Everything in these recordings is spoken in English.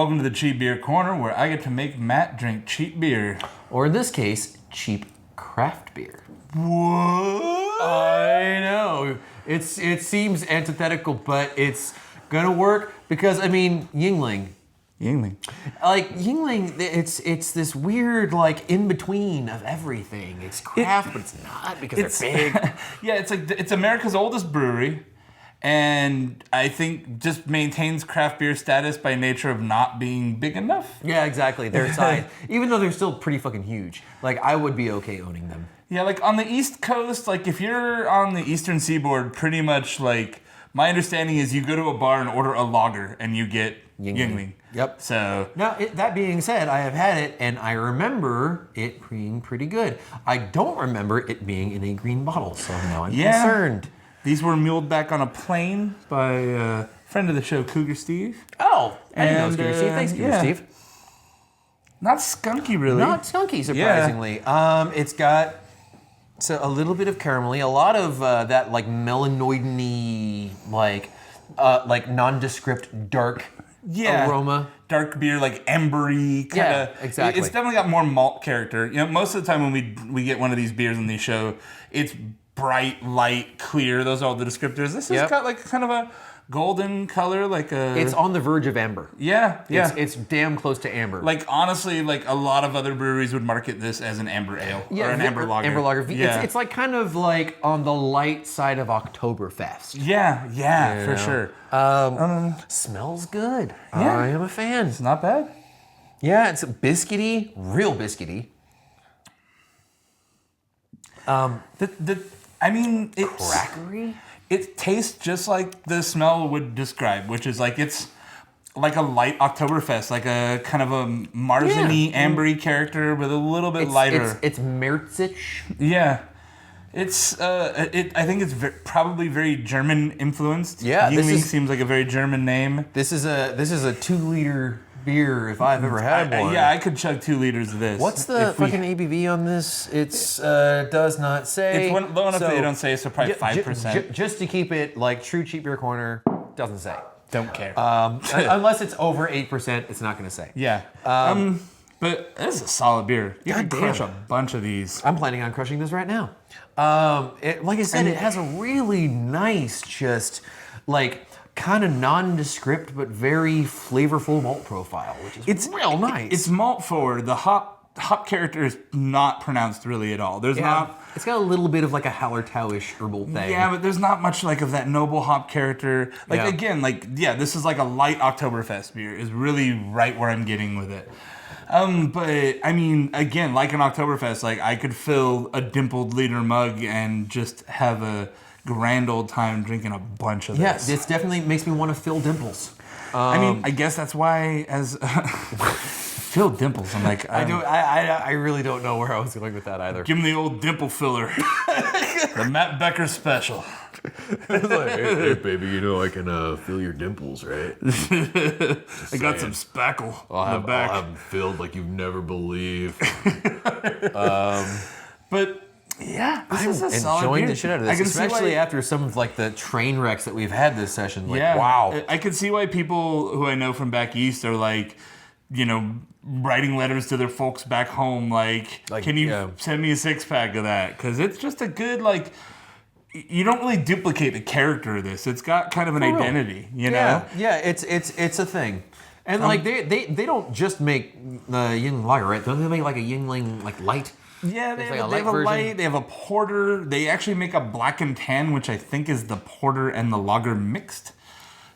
Welcome to the Cheap Beer Corner, where I get to make Matt drink cheap beer. Or in this case, cheap craft beer. What? I know. It seems antithetical, but it's gonna work because, I mean, Yuengling. Like, Yuengling, it's this weird, like, in-between of everything. It's craft, but it's not because they're big. Yeah, it's America's oldest brewery, and I think just maintains craft beer status by nature of not being big enough. Yeah, exactly. Their size. Even though they're still pretty fucking huge. Like, I would be okay owning them. Yeah, like, on the East Coast, like, if you're on the Eastern Seaboard, pretty much, like, my understanding is you go to a bar and order a lager, and you get Yuengling. Yep. So now, that being said, I have had it, and I remember it being pretty good. I don't remember it being in a green bottle, so now I'm concerned. These were muled back on a plane by a friend of the show, Cougar Steve. Oh, I didn't know it was Cougar Steve. Thanks, Cougar Steve. Not skunky, really. Not skunky, surprisingly. Yeah. It's got a little bit of caramelly, a lot of that like melanoid-y, like nondescript dark aroma. Dark beer, like embery, kind of. Yeah, exactly. It's definitely got more malt character. You know, most of the time when we get one of these beers on the show, it's bright, light, clear. Those are all the descriptors. This has got like kind of a golden color, like a... It's on the verge of amber. Yeah. It's damn close to amber. Like, honestly, like a lot of other breweries would market this as an amber ale or an amber lager. Amber lager. Yeah. It's like kind of like on the light side of Oktoberfest. Yeah, for sure. Smells good. Yeah. I am a fan. It's not bad. Yeah, it's biscuity, real biscuity. I mean, it's crackery. It tastes just like the smell would describe, which is like it's like a light Oktoberfest, like a kind of a Marzen-y, ambery character with a little bit lighter. It's Merzich. Yeah. It's I think it's probably very German influenced. Yeah, Yuengling seems like a very German name. This is a 2-liter beer if I've ever had one. Yeah, I could chug 2 liters of this. What's the fucking ABV on this? It's does not say. It's low enough that they don't say, so probably 5%. Just to keep it like true cheap beer corner, doesn't say. Don't care. Unless it's over 8%, it's not going to say. Yeah. But this is a solid beer. You can crush a bunch of these. I'm planning on crushing this right now. Like I said, it has a really nice, just like kind of nondescript but very flavorful malt profile, which is real nice. It's malt forward. The hop character is not pronounced really at all. There's not. It's got a little bit of like a Hallertau-ish herbal thing. Yeah, but there's not much like of that noble hop character. Like again, this is like a light Oktoberfest beer. Is really right where I'm getting with it. But I mean, again, like an Oktoberfest, like I could fill a dimpled liter mug and just have a grand old time drinking a bunch of this. Yeah, this definitely makes me want to fill dimples. I mean, I guess that's why as fill dimples. I'm like, I really don't know where I was going with that either. Give him the old dimple filler, the Matt Becker special. It's like, hey, baby, you know I can fill your dimples, right? I got some spackle on the back. I'll have them filled like you've never believed. But yeah, I'm enjoying the shit out of this, especially after some of like the train wrecks that we've had this session. Like, wow. I can see why people who I know from back east are like, you know, writing letters to their folks back home, like can you send me a 6-pack of that? Because it's just a good, like, you don't really duplicate the character of this. It's got kind of an identity, you know? Yeah, it's a thing. And like they don't just make the Yuengling Lager, right? Don't they make like a Yuengling like light? Yeah, they have a light, they have a porter. They actually make a black and tan, which I think is the porter and the lager mixed.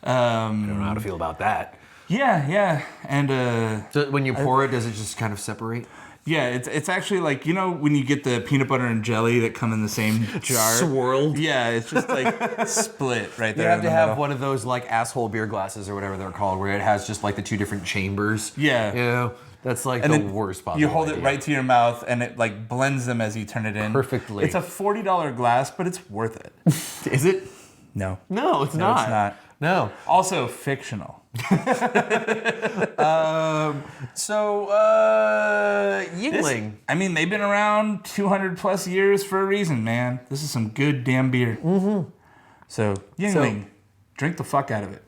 I don't know how to feel about that. Yeah. And so when you pour it, does it just kind of separate? Yeah, it's actually like, you know, when you get the peanut butter and jelly that come in the same jar. Swirled. Yeah, it's just like split right there. You have to have one of those like asshole beer glasses or whatever they're called, where it has just like the 2 different chambers. Yeah. You know, that's like the worst possible You hold it right to your mouth and it like blends them as you turn it in. Perfectly. It's a $40 glass, but it's worth it. Is it? No. No, it's not. It's not. No. Also fictional. Yuengling. I mean, they've been around 200 plus years for a reason, man. This is some good damn beer. Mm-hmm. So, Yuengling, drink the fuck out of it.